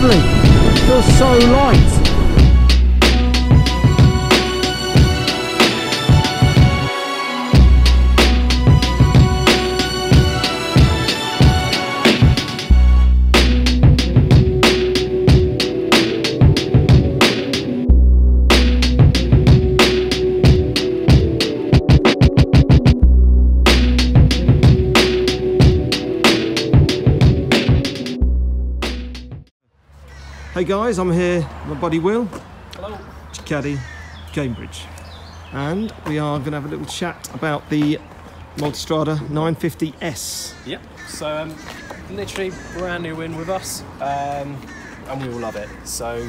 lovely. It feels so light. Hey guys, I'm here with my buddy Will. Hello. Ducati Cambridge. And we are going to have a little chat about the Multistrada 950S. Yep, so literally brand new win with us, and we all love it. So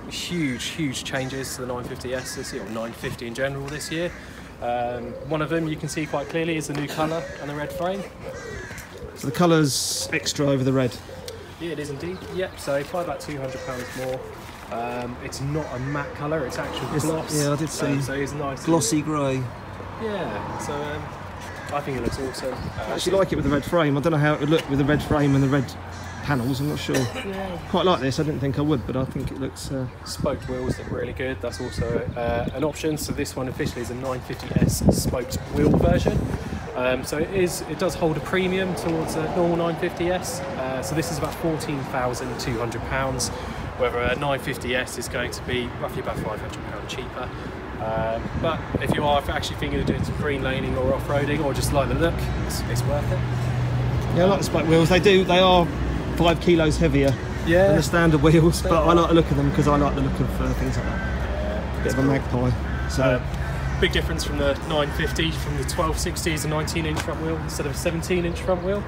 huge changes to the 950S this year, or 950 in general this year. One of them you can see quite clearly is the new colour and the red frame. So the colour's extra over the red. Yeah, it is indeed. Yep, so by about £200 more. It's not a matte colour, it's actual gloss. Yeah, I did see. So it's nice. Glossy grey. Yeah, so I think it looks awesome. I actually like it with the red frame. I don't know how it would look with the red frame and the red panels, I'm not sure. Yeah. Quite like this, I didn't think I would, but I think it looks... Spoked wheels look really good, that's also an option. So this one officially is a 950S spoked wheel version. So it does hold a premium towards a normal 950S. So this is about £14,200, whether a 950S is going to be roughly about £500 cheaper. But if you are actually thinking of doing some green laning or off-roading, or just like the look, it's worth it. Yeah, I like the spoked wheels. They are 5 kilos heavier than the standard wheels, but I like the look of them because I like the look of things like that. Bit of a magpie. So. Big difference from the 950, from the 1260 is a 19-inch front wheel instead of a 17-inch front wheel.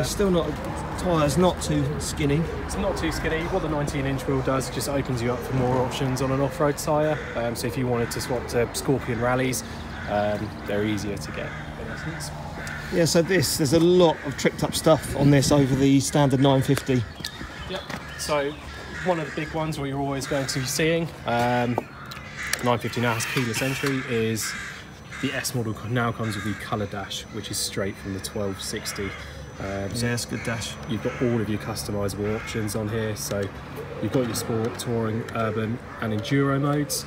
Still not, tyres not too skinny. It's not too skinny. What the 19-inch wheel does, it just opens you up for more options on an off-road tyre. So if you wanted to swap to Scorpion rallies, they're easier to get in essence. Yeah, so there's a lot of tricked up stuff on this over the standard 950. Yep, so one of the big ones where you're always going to be seeing, 950 now has keyless entry, is the S model now comes with the colour dash, which is straight from the 1260. Yeah, it's a good dash. You've got all of your customisable options on here, so you've got your sport, touring, urban and enduro modes,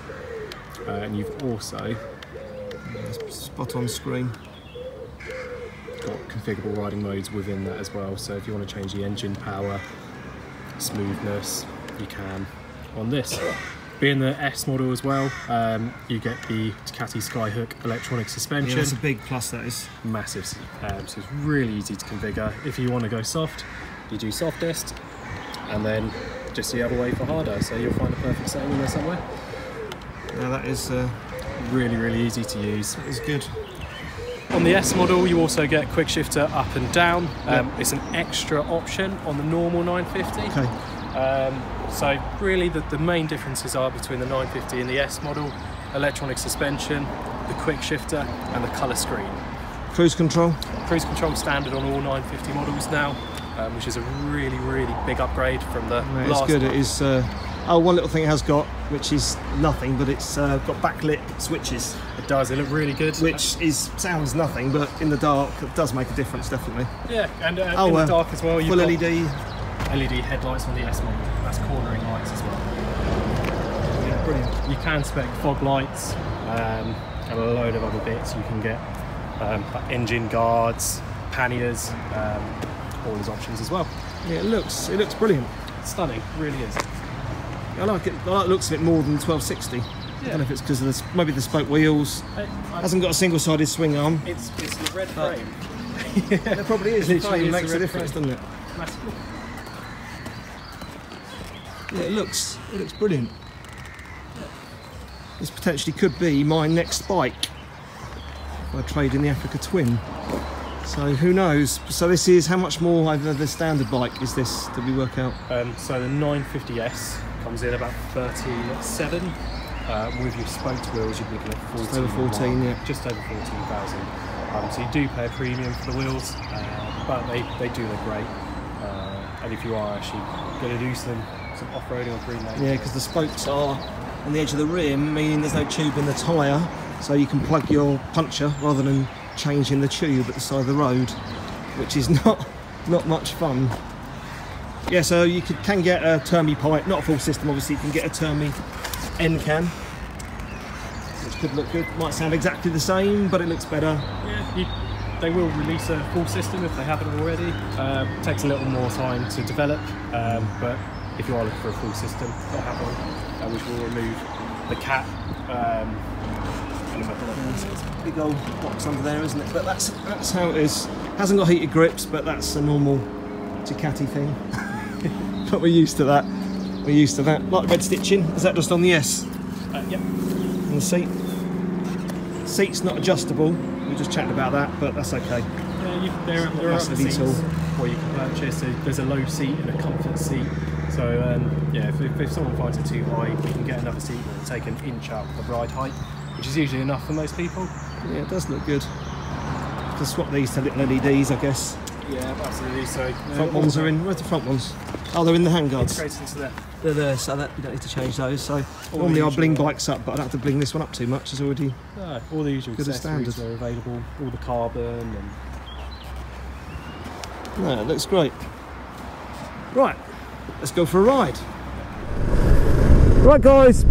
and you've also spot on screen got configurable riding modes within that as well. So if you want to change the engine power, smoothness, you can on this. Being the S model as well, you get the Ducati Skyhook electronic suspension. Yeah, that's a big plus, that is. Massive, so it's really easy to configure. If you want to go soft, you do softest, and then just the other way for harder, so you'll find a perfect setting in there somewhere. Now that is really easy to use. That is good. On the S model, you also get quick shifter up and down. It's an extra option on the normal 950. Okay. So really the main differences are between the 950 and the S model: electronic suspension, the quick shifter and the colour screen. Cruise control? Cruise control standard on all 950 models now, which is a really big upgrade from the last. It's good. It is. One little thing it has got, which is nothing, but it's got backlit switches. It does. It look really good. Which sounds nothing, but in the dark it does make a difference, definitely. Yeah, and in the dark as well. You've full got LED headlights on the S model. That's cornering lights as well. Yeah, brilliant. You can spec fog lights and a load of other bits. You can get like engine guards, panniers, all those options as well. Yeah, it looks brilliant. It's stunning, it really is. I like it. I like the looks of it more than 1260. I don't know if it's because of maybe the spoke wheels. Hasn't got a single-sided swing arm. It's the red frame. It probably is. It makes a difference, doesn't it? Massively. Yeah, it looks brilliant. This potentially could be my next bike if I trade in the Africa Twin. So who knows? So this is, how much more over the standard bike is this? Did we work out? So the 950S comes in about 37. With your spoked wheels, you'd be looking at 14. Just over 14, yeah. Just over 14,000. So you do pay a premium for the wheels, but they do look great. And if you are actually going to do some off-roading or green laning. Yeah, because the spokes are on the edge of the rim, meaning there's no tube in the tyre, so you can plug your puncture rather than changing the tube at the side of the road, which is not much fun. Yeah, so you can get a Termi pipe, not a full system obviously, you can get a Termi end can, which could look good. Might sound exactly the same, but it looks better. Yeah, they will release a full system if they haven't already. It takes a little more time to develop, but if you are looking for a full system, they'll have one, which will remove the cap. It's a big old box under there, isn't it? But that's how it is. Hasn't got heated grips, but that's a normal Ducati thing. But we're used to that. We're used to that. Like red stitching, is that just on the S? Yep. On the seat. Seat's not adjustable. We just chatted about that, but that's okay. Yeah, there are other seats where you can purchase. There's a low seat and a comfort seat. So yeah, if someone finds it too high, we can get another seat and take an inch up the ride height, which is usually enough for most people. Yeah, it does look good. To swap these to little LEDs, I guess. Yeah, absolutely. So front ones are in. Where's the front ones? Oh, they're in the handguards. Integrated into there. They're there, so that you don't need to change those. So normally I bling bikes up, but I don't have to bling this one up too much. It's already all the usual good accessories standard. are available. All the carbon and. No, it looks great. Right, let's go for a ride. Right, guys.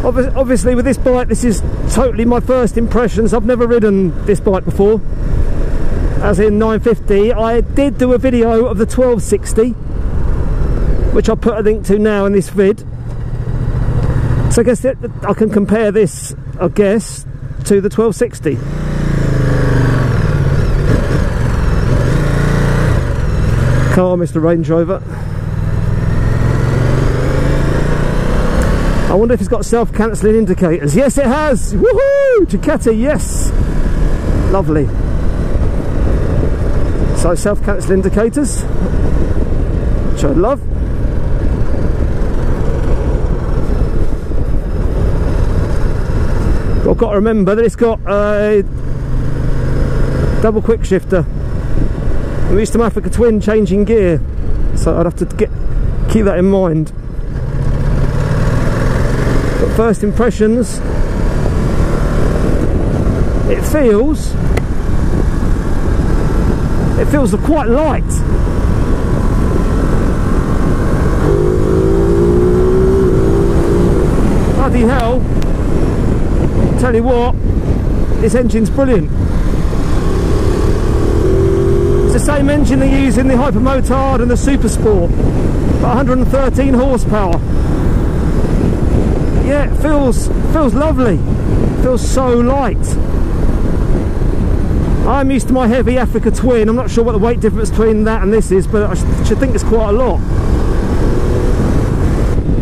Obviously, with this bike, this is totally my first impressions. I've never ridden this bike before, as in 950. I did do a video of the 1260, which I'll put a link to now in this vid. So I guess I can compare this, I guess, to the 1260. Car, Mr. Range Rover. I wonder if it's got self-cancelling indicators. Yes, it has! Woohoo! Ducati, yes! Lovely. So, self-cancelling indicators, which I love. I've got to remember that it's got a double quick shifter. I'm used to my Africa Twin changing gear, so I'd have to keep that in mind. But first impressions, it feels quite light. Bloody hell, tell you what, this engine's brilliant. It's the same engine they use in the Hypermotard and the Super Sport, but 113 horsepower. Yeah, it feels lovely. It feels so light. I'm used to my heavy Africa Twin. I'm not sure what the weight difference between that and this is, but I should think it's quite a lot.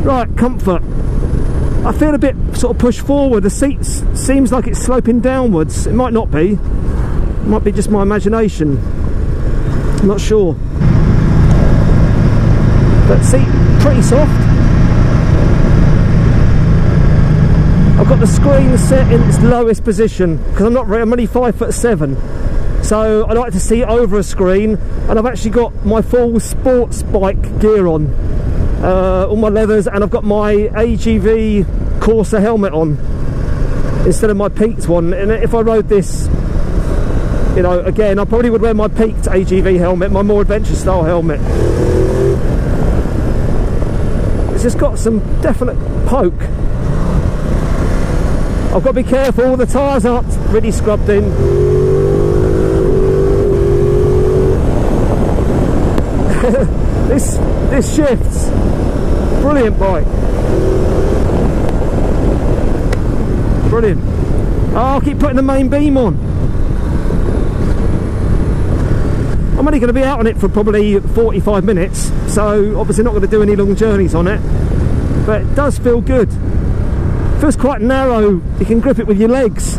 Right, comfort. I feel a bit sort of pushed forward. The seat seems like it's sloping downwards. It might not be. It might be just my imagination. I'm not sure. But seat pretty soft. I've got the screen set in its lowest position because I'm only 5'7", so I like to see over a screen, and I've actually got my full sports bike gear on, all my leathers, and I've got my AGV Corsa helmet on instead of my peaked one. And if I rode this, you know, again, I probably would wear my peaked AGV helmet, my more adventure style helmet. It's just got some definite poke. I've got to be careful, the tyres aren't really scrubbed in. This shifts. Brilliant bike. Brilliant. Oh, I'll keep putting the main beam on. I'm only going to be out on it for probably 45 minutes, so obviously not going to do any long journeys on it, but it does feel good. Feels quite narrow, you can grip it with your legs.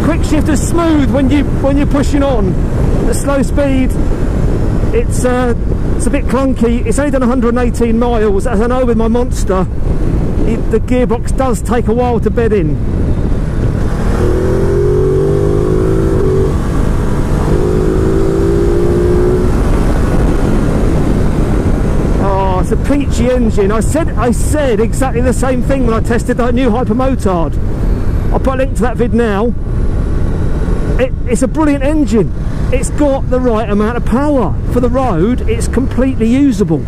Quick shift is smooth when you're pushing on. At slow speed, it's a bit clunky. It's only done 118 miles. As I know with my Monster, the gearbox does take a while to bed in. It's a peachy engine. I said exactly the same thing when I tested that new Hypermotard. I'll put a link to that vid now. It's a brilliant engine. It's got the right amount of power. For the road, it's completely usable.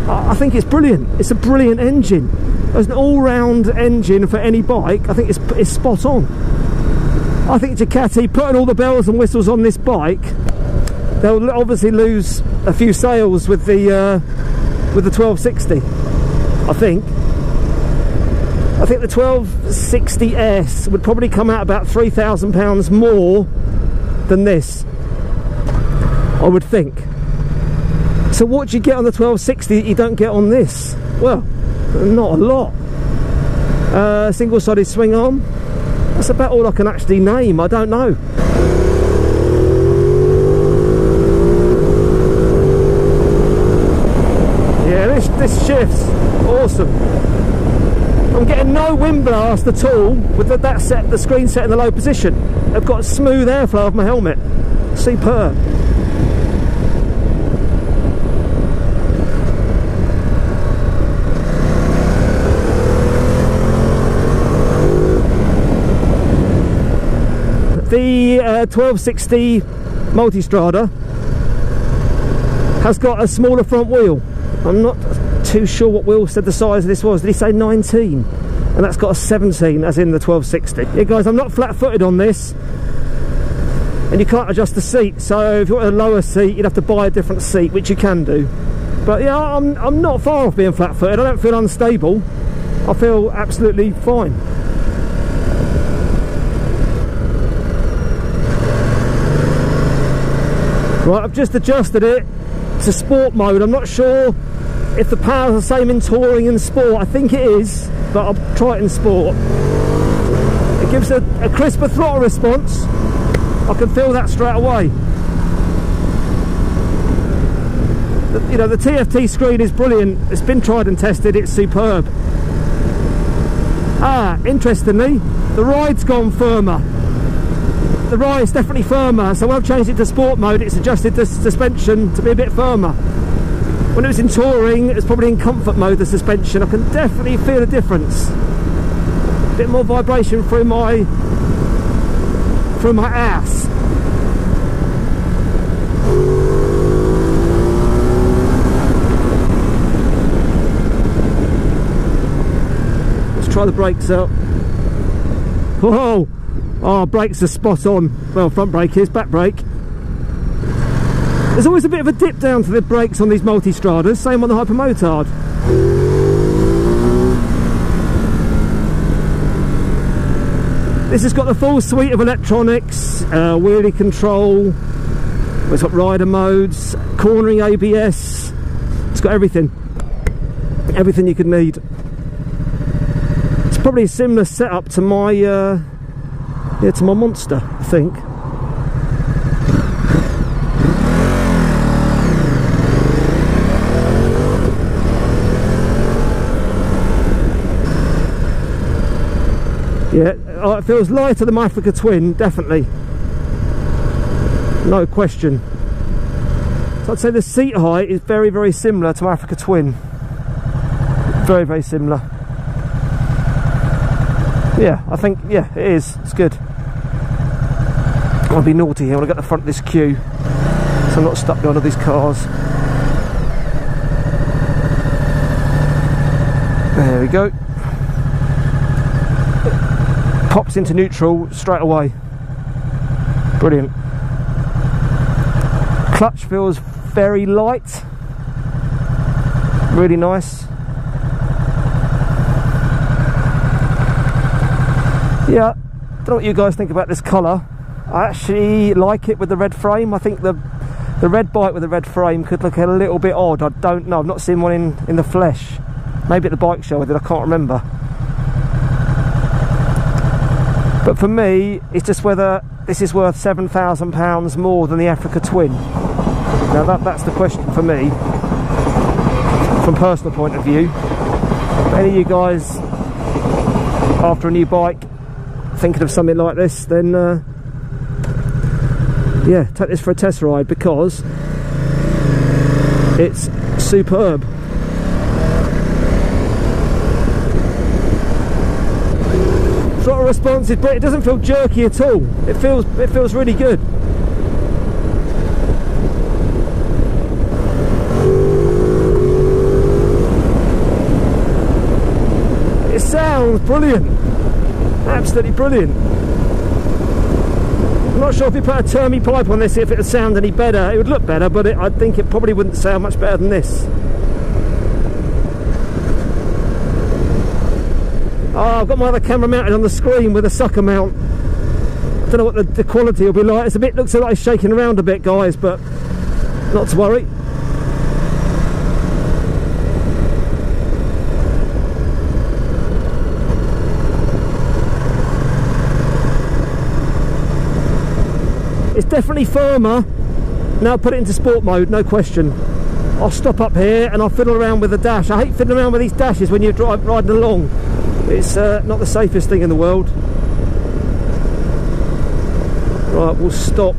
I think it's brilliant. It's a brilliant engine. As an all-round engine for any bike, I think it's spot on. I think Ducati, putting all the bells and whistles on this bike, they'll obviously lose a few sales with the 1260. I think the 1260S would probably come out about £3,000 more than this, I would think. So what do you get on the 1260 that you don't get on this? Well, not a lot. Single-sided swing arm. That's about all I can actually name. I don't know. Yeah, this shifts. Awesome. I'm getting no wind blast at all with the screen set in the low position. I've got smooth airflow of my helmet. Superb. The 1260 Multistrada has got a smaller front wheel. I'm not too sure what Will said the size of this was. Did he say 19? And that's got a 17, as in the 1260. Yeah, guys, I'm not flat-footed on this, and you can't adjust the seat. So if you want a lower seat, you'd have to buy a different seat, which you can do. But yeah, I'm not far off being flat-footed. I don't feel unstable. I feel absolutely fine. Right, I've just adjusted it to sport mode. I'm not sure if the power's the same in touring and sport. I think it is, but I'll try it in sport. It gives a crisper throttle response. I can feel that straight away. You know, the Tft Screen Is Brilliant. It's been tried and tested. It's superb. Interestingly, the ride's gone firmer. The ride's definitely firmer, so when I've changed it to sport mode, it's adjusted the suspension to be a bit firmer. When it was in touring, it was probably in comfort mode, the suspension. I can definitely feel a difference. A bit more vibration through my ass. Let's try the brakes out. Whoa! Oh, brakes are spot on. Well, front brake is, back brake. There's always a bit of a dip down to the brakes on these Multistradas, same on the Hypermotard. This has got the full suite of electronics, wheelie control, it's got rider modes, cornering ABS, it's got everything. Everything you could need. It's probably a similar setup to my to my Monster, I think. Yeah, it feels lighter than my Africa Twin, definitely. No question. So I'd say the seat height is very, very similar to my Africa Twin. Very, very similar. Yeah, I think, yeah, it is. It's good. I'll be naughty here when I get the front of this queue, so I'm not stuck behind all these cars. There we go. Pops into neutral straight away. Brilliant. Clutch feels very light. Really nice. Yeah, don't know what you guys think about this colour. I actually like it with the red frame. I think the red bike with the red frame could look a little bit odd. I don't know. I've not seen one in the flesh. Maybe at the bike show I did. I can't remember. But for me, it's just whether this is worth £7,000 more than the Africa Twin. Now that's the question for me, from a personal point of view. If any of you guys, after a new bike, thinking of something like this, then yeah, take this for a test ride, because it's superb. Throttle throttle response is, but it doesn't feel jerky at all. It feels really good. It sounds brilliant, absolutely brilliant. I'm not sure if you put a Termi pipe on this if it would sound any better. It would look better, but I think it probably wouldn't sound much better than this. Oh, I've got my other camera mounted on the screen with a sucker mount. Don't know what the quality will be like. It's a bit, looks like it's shaking around a bit, guys, but not to worry. It's definitely firmer. Now put it into sport mode, no question. I'll stop up here and I'll fiddle around with the dash. I hate fiddling around with these dashes when you're riding along. It's not the safest thing in the world. Right, we'll stop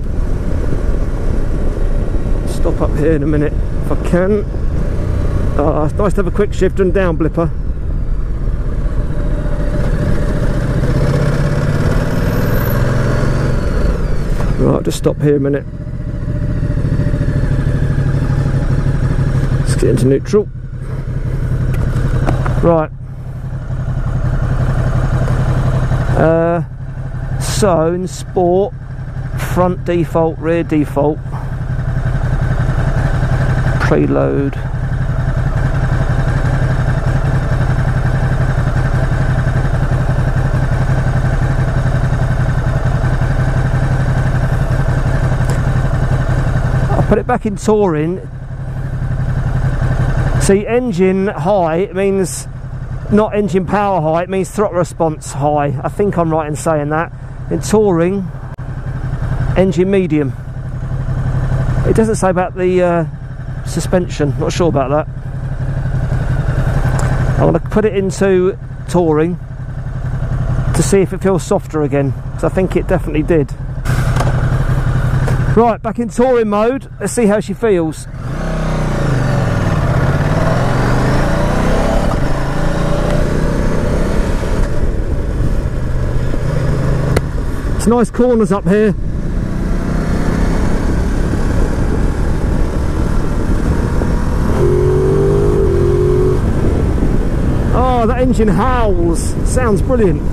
up here in a minute if I can. It's nice to have a quick shift and down blipper. Right, I'll just stop here a minute. Let's get into neutral. Right. So in sport, front default, rear default, preload. I'll put it back in touring. See, engine high, it means not engine power high, it means throttle response high. I think I'm right in saying that. In touring, engine medium. It doesn't say about the suspension, not sure about that. I'm going to put it into touring to see if it feels softer again, because I think it definitely did. Right, back in touring mode, let's see how she feels. Nice corners up here. Oh, that engine howls. Sounds brilliant.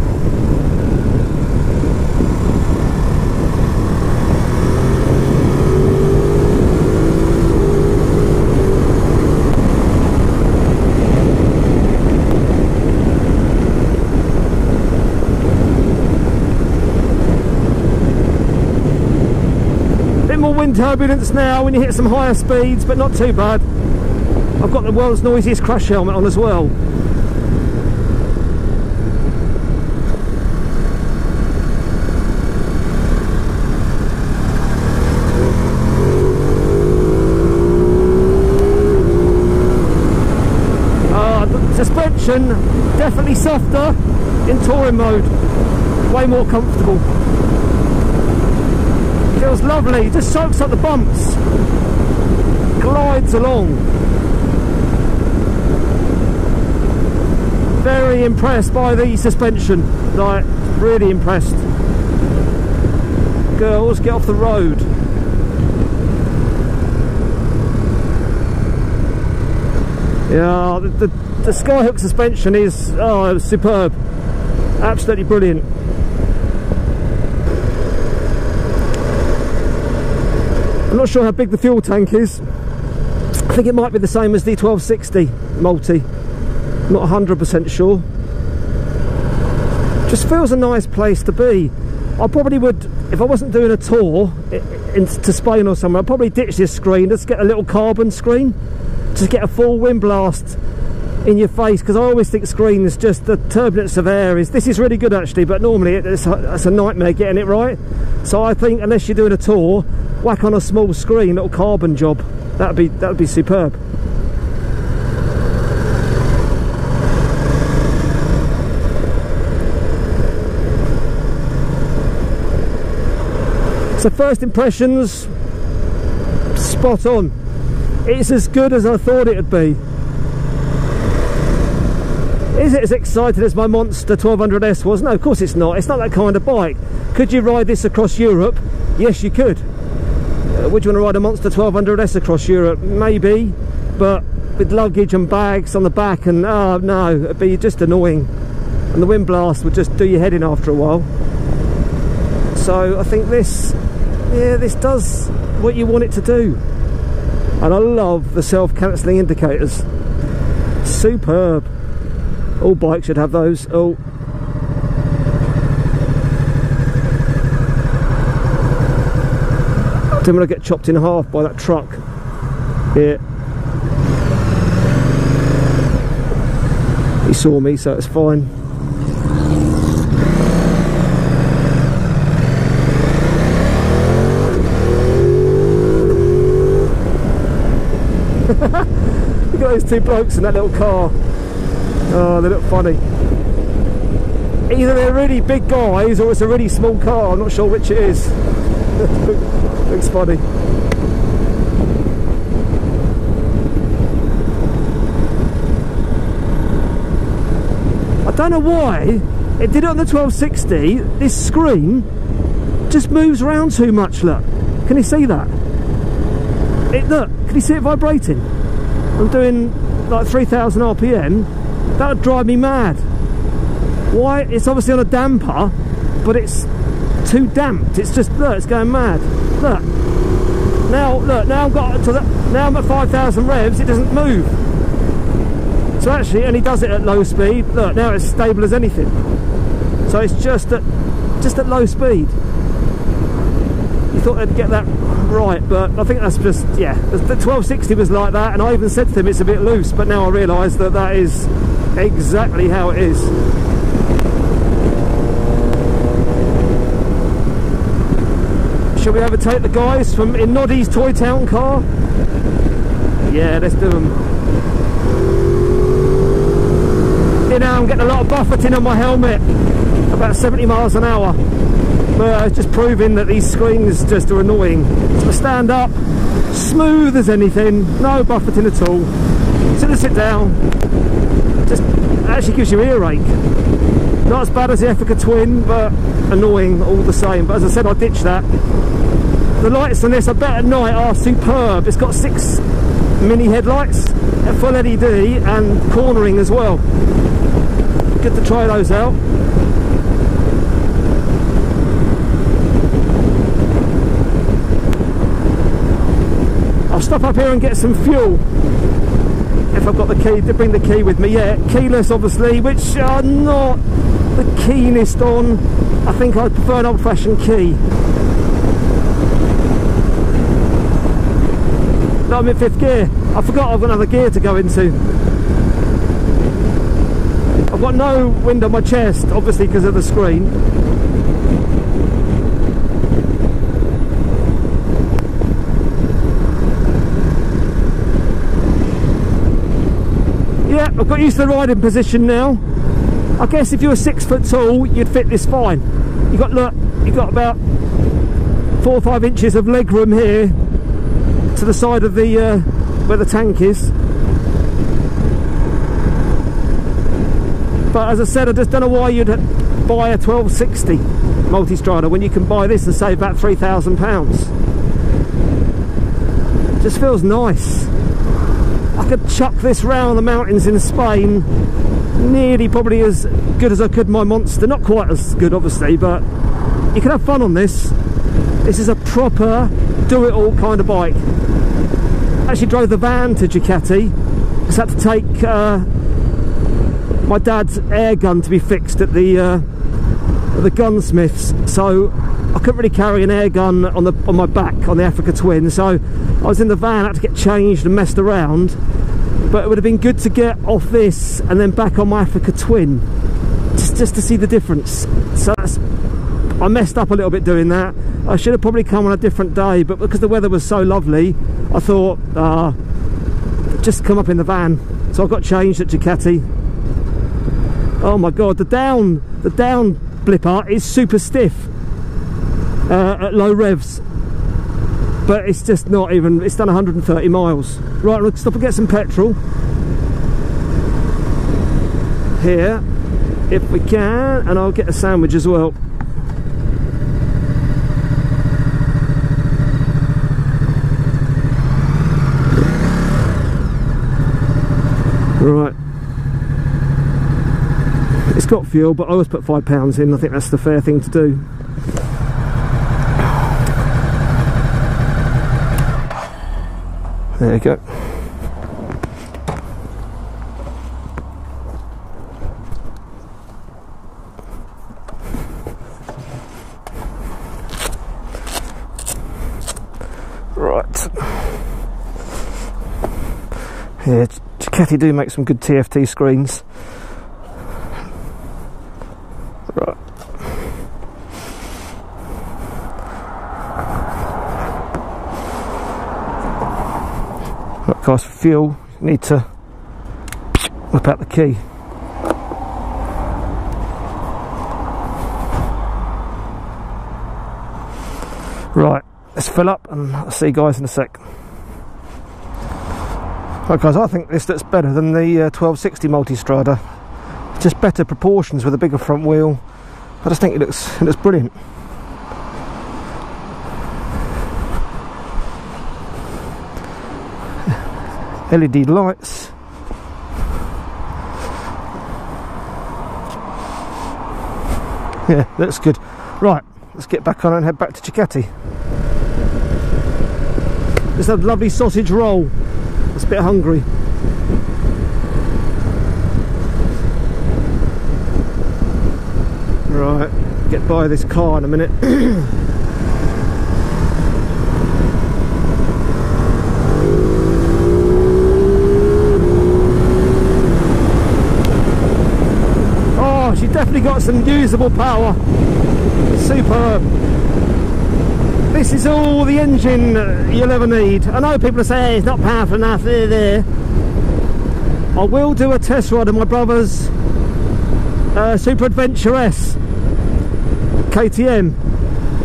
Wind turbulence now when you hit some higher speeds, but not too bad. I've got the world's noisiest crash helmet on as well. The suspension definitely softer in touring mode, way more comfortable. Feels lovely, just soaks up the bumps, glides along. Very impressed by the suspension, like really impressed. Girls, get off the road. Yeah, the Skyhook suspension is superb, absolutely brilliant. I'm not sure how big the fuel tank is. I think it might be the same as the 1260 multi. Not 100% sure. Just feels a nice place to be. I probably would, if I wasn't doing a tour to Spain or somewhere, I'd probably ditch this screen, just get a little carbon screen, just get a full wind blast in your face, because I always think screens, just the turbulence of air is, this is really good actually, but normally it's a nightmare getting it right. So I think unless you're doing a tour, whack on a small screen, little carbon job. That'd be superb. So first impressions, spot on. It's as good as I thought it would be. Is it as excited as my Monster 1200S was? No, of course it's not. It's not that kind of bike. Could you ride this across Europe? Yes, you could. Would you want to ride a Monster 1200S across Europe? Maybe, but with luggage and bags on the back, and no, it'd be just annoying, and the wind blast would just do your head in after a while. So I think this, yeah, this does what you want it to do. And I love the self-cancelling indicators. Superb. All bikes should have those. Oh, I didn't want to get chopped in half by that truck. Yeah. He saw me, so it's fine. Look at those two blokes in that little car. Oh, they look funny. Either they're really big guys or it's a really small car. I'm not sure which it is. Looks funny. I don't know why it did it on the 1260. This screen just moves around too much. Look, can you see that? Look, can you see it vibrating? I'm doing like 3,000 RPM. That would drive me mad. Why? It's obviously on a damper, but it's too damped. It's just, look, it's going mad. Look. Look, now I've got to now I'm at 5,000 revs, it doesn't move. So actually it only does it at low speed. Look, now it's stable as anything. So it's just at low speed. You thought they'd get that right, but I think that's just, yeah, the 1260 was like that, and I even said to them it's a bit loose, but now I realise that that is exactly how it is. Shall we overtake the guys from in Noddy's Toy Town car? Yeah, let's do them. You know, I'm getting a lot of buffeting on my helmet, about 70 miles an hour. But it's just proving that these screens just are annoying. So I stand up, smooth as anything, no buffeting at all. So to sit down, just actually gives you earache. Not as bad as the Africa Twin, but annoying all the same. But as I said, I ditched that. The lights on this, I bet at night, are superb. It's got 6 mini headlights, a full LED and cornering as well. Good to try those out. I'll stop up here and get some fuel if I've got the key, to bring the key with me. Yeah, keyless obviously, which I'm not the keenest on. I think I prefer an old-fashioned key. No, I'm in 5th gear. I forgot I've got another gear to go into. I've got no wind on my chest, obviously because of the screen. Yeah, I've got used to the riding position now. I guess if you were 6 foot tall, you'd fit this fine. You've got, look, you've got about 4 or 5 inches of leg room here to the side of the where the tank is. But as I said, I just don't know why you'd buy a 1260 Multistrada when you can buy this and save about £3,000. It just feels nice. I could chuck this round the mountains in Spain nearly probably as good as I could my Monster. Not quite as good obviously, but you can have fun on this. This is a proper do-it-all kind of bike. Actually drove the van to Ducati. Just had to take my dad's air gun to be fixed at the gunsmiths, so I couldn't really carry an air gun on my back on the Africa Twin, so I was in the van, I had to get changed and messed around. But it would have been good to get off this and then back on my Africa Twin, just to see the difference. So I messed up a little bit doing that. I should have probably come on a different day, but because the weather was so lovely, I thought just come up in the van. So I got changed at Ducati. Oh my god, the down blipper is super stiff at low revs, but it's just not even, it's done 130 miles. Right, let's stop and get some petrol. here if we can, and I'll get a sandwich as well. Right, it's got fuel, but I always put £5 in. I think that's the fair thing to do. There you go. Right. Yeah, Ducati do make some good TFT screens. Right. Right, guys, for fuel, you need to whip out the key. Right, let's fill up and I'll see you guys in a sec. Right guys, I think this looks better than the 1260 Multistrada. Just better proportions with a bigger front wheel. I just think it looks brilliant. LED lights. Yeah, looks good. Right, let's get back on and head back to Ducati. Just a lovely sausage roll. I was a bit hungry. Right, get by this car in a minute. Oh, she's definitely got some usable power. Superb. This is all the engine you'll ever need. I know people are saying it's not powerful enough there. I will do a test ride of my brother's Super Adventure S KTM.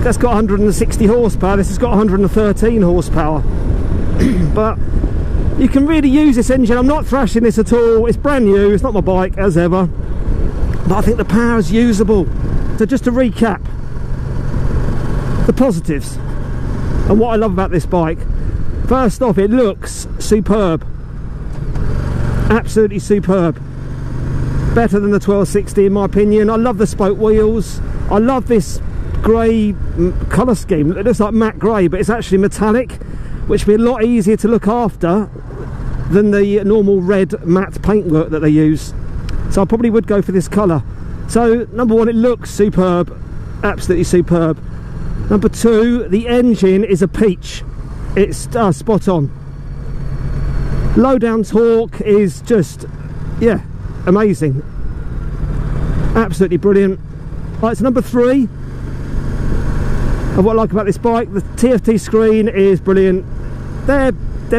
That's got 160 horsepower. This has got 113 horsepower. But you can really use this engine. I'm not thrashing this at all. It's brand new. It's not my bike as ever. But I think the power is usable. So just to recap, the positives and what I love about this bike. First off, it looks superb. Absolutely superb. Better than the 1260 in my opinion. I love the spoke wheels. I love this grey colour scheme. It looks like matte grey, but it's actually metallic, which will be a lot easier to look after than the normal red matte paintwork that they use. So I probably would go for this colour. So number one, it looks superb. Absolutely superb. Number two, the engine is a peach. It's spot on. Low down torque is just, yeah, amazing. Absolutely brilliant. Right, so number three of what I like about this bike, the TFT screen is brilliant. They're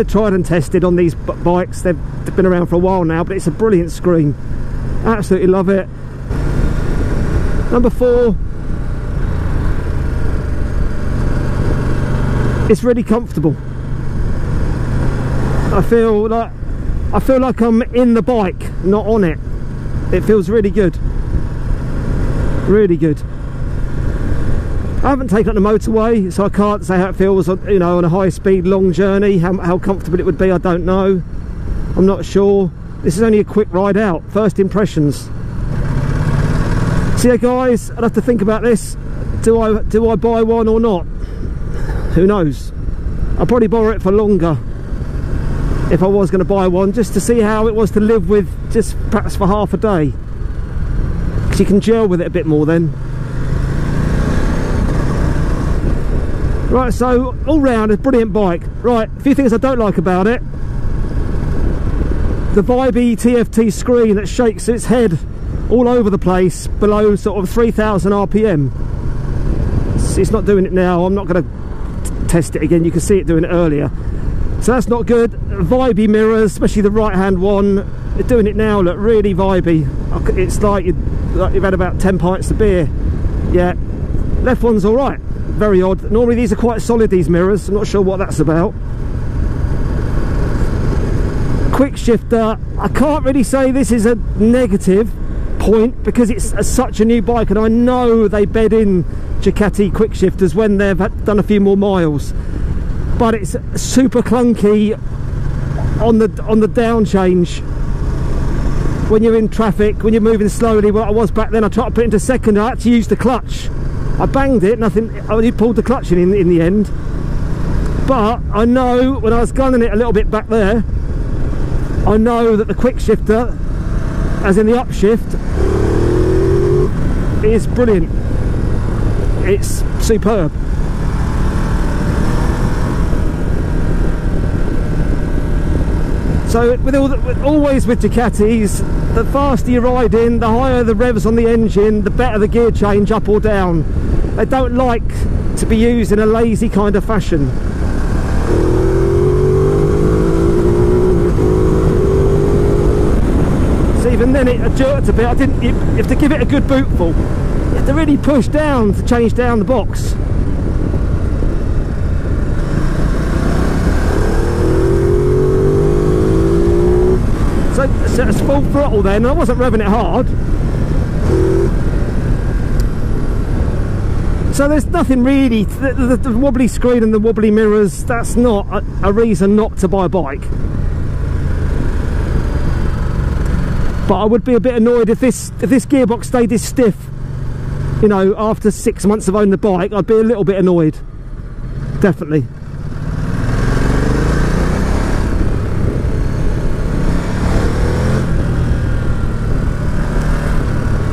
tried and tested on these bikes. They've been around for a while now, but it's a brilliant screen. Absolutely love it. Number four, it's really comfortable. I feel like I'm in the bike, not on it. It feels really good. Really good. I haven't taken it on the motorway, so I can't say how it feels, you know, on a high-speed long journey. How comfortable it would be, I don't know. I'm not sure. This is only a quick ride out. First impressions. So yeah, guys, I'd have to think about this. Do I buy one or not? Who knows? I'll probably borrow it for longer if I was going to buy one, just to see how it was to live with, just perhaps for half a day, because you can gel with it a bit more then. Right, so all round a brilliant bike. Right, a few things I don't like about it. The vibey TFT screen that shakes its head all over the place below sort of 3000 RPM. It's not doing it now. I'm not going to test it again. You can see it doing it earlier, so that's not good. Vibey mirrors, especially the right hand one, they're doing it now, look, really vibey. It's like you've had about 10 pints of beer. Yeah, left one's all right. Very odd. Normally these are quite solid, these mirrors. I'm not sure what that's about. Quick shifter, I can't really say this is a negative. point because it's such a new bike, and I know they bed in Ducati quick shifters when they've done a few more miles, but it's super clunky on the down change when you're in traffic, when you're moving slowly. Well, I was back then, I tried to put it into second, I had to use the clutch. I banged it, nothing, I only pulled the clutch in the end. But I know when I was gunning it a little bit back there, I know that the quick shifter, as in the upshift, is brilliant. It's superb. So always with Ducatis, the faster you ride in, the higher the revs on the engine, the better the gear change, up or down. They don't like to be used in a lazy kind of fashion. So even then it jerked a bit. You have to give it a good bootful. You have to really push down to change down the box. So it's full throttle then, I wasn't revving it hard. So there's nothing really, the wobbly screen and the wobbly mirrors, that's not a reason not to buy a bike. But I would be a bit annoyed if this gearbox stayed this stiff, you know, after 6 months of owning the bike. I'd be a little bit annoyed, definitely.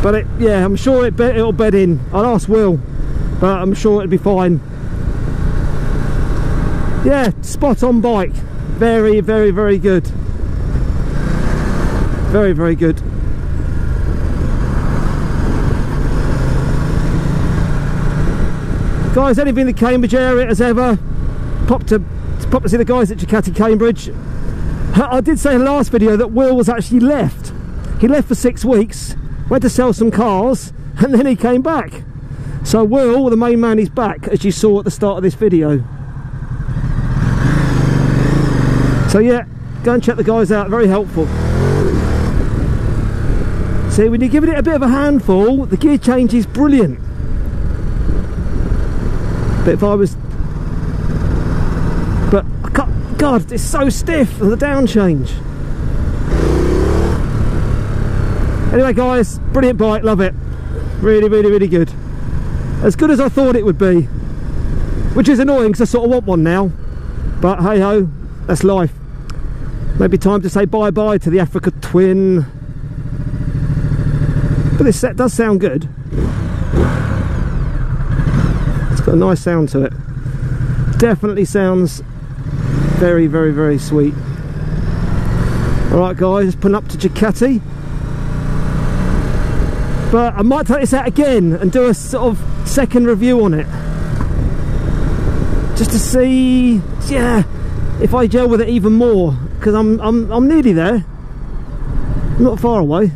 But yeah, I'm sure it'll bed in. I'll ask Will, but I'm sure it'll be fine. Yeah, spot on bike. Very, very, very good. Very, very good. Guys, anything in the Cambridge area as ever, pop to see the guys at Ducati Cambridge. I did say in the last video that Will was actually left. He left for 6 weeks. Went to sell some cars, and then he came back. So Will, the main man, is back, as you saw at the start of this video. So yeah, go and check the guys out, very helpful. See, when you're giving it a bit of a handful, the gear change is brilliant. But if I was... But, I can't, God, it's so stiff, the down change. Anyway guys, brilliant bike, love it. Really, really, really good. As good as I thought it would be. Which is annoying because I sort of want one now. But hey ho, that's life. Maybe time to say bye-bye to the Africa Twin. But this set does sound good. It's got a nice sound to it. Definitely sounds very, very, very sweet. Alright guys, putting up to Ducati. But I might take this out again and do a sort of second review on it, just to see, yeah, if I gel with it even more, because I'm nearly there. I'm not far away.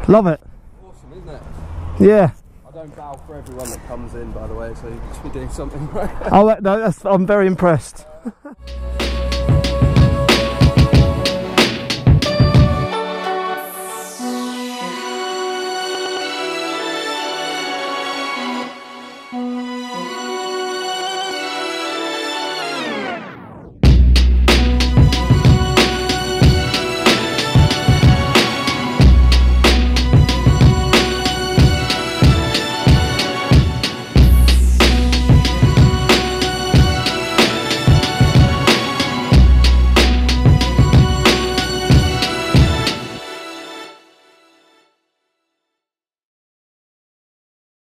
Love it. Awesome, isn't it? Yeah. I don't bow for everyone that comes in, by the way, so you must be doing something right. Oh no, I'm very impressed.